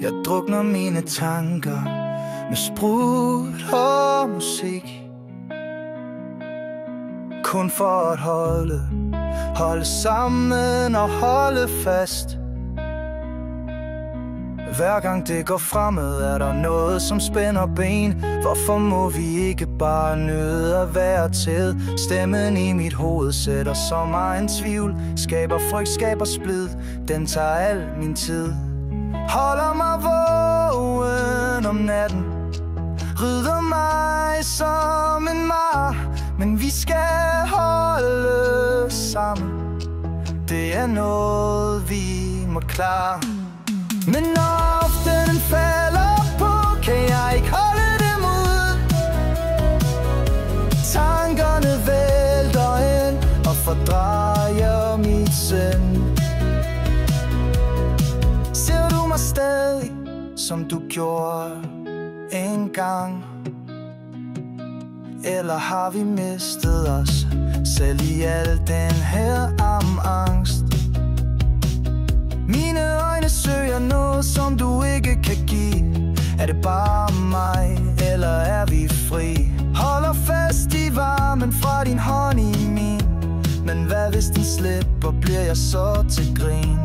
Jeg drukner mine tanker med sprut og musik, kun for at holde sammen og holde fast. Hver gang det går fremad, er der noget, som spænder ben. Hvorfor må vi ikke bare nyde at være til? Stemmen i mit hoved sætter så meget tvivl, skaber frygt, skaber splid. Den tager al min tid, holder mig vågen om natten, rydder mig som en mar. Men vi skal holde sammen, det er noget vi må klare. Men når aftenen falder på, kan jeg ikke holde dem ud. Tankerne vælter ind og fordrejer mit sind. Ser du mig stadig, som du gjorde engang? Eller har vi mistet os selv i al den her angst? Mine øjne søger noget, som du ikke kan give. Er det bare mig, eller er vi fri? Holder fast i varmen fra din hånd i min. Men hvad hvis den slipper, bliver jeg så til grin?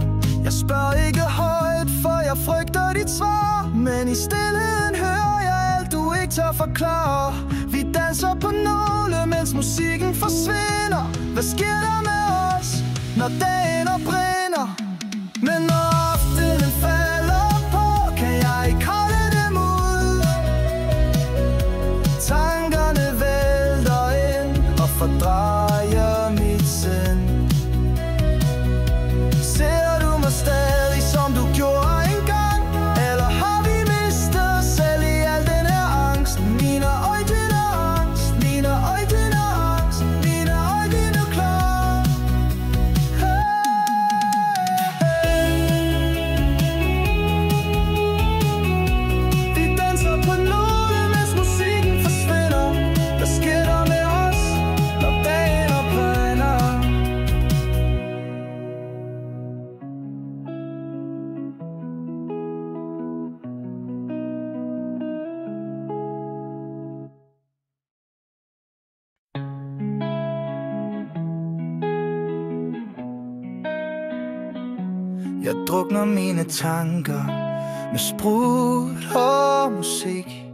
Jeg spørger ikke højt, for jeg frygter dit svar. Men i stilheden hører jeg alt, du ikke tør forklare. Vi danser på nåle, mens musikken forsvinder. Hvad sker der med os, når dagen opbrinder? Men når aftenen falder på, kan jeg ikke holde dem ud. Tankerne vælter ind og fordrejer mit sind. Ser du mig stadig, som du gjorde engang? Eller har vi mistet os selv i al den her angst? Mine øjne angst, mine øjne angst, mine øjne klar. Jeg drukner mine tanker med sprut og musik,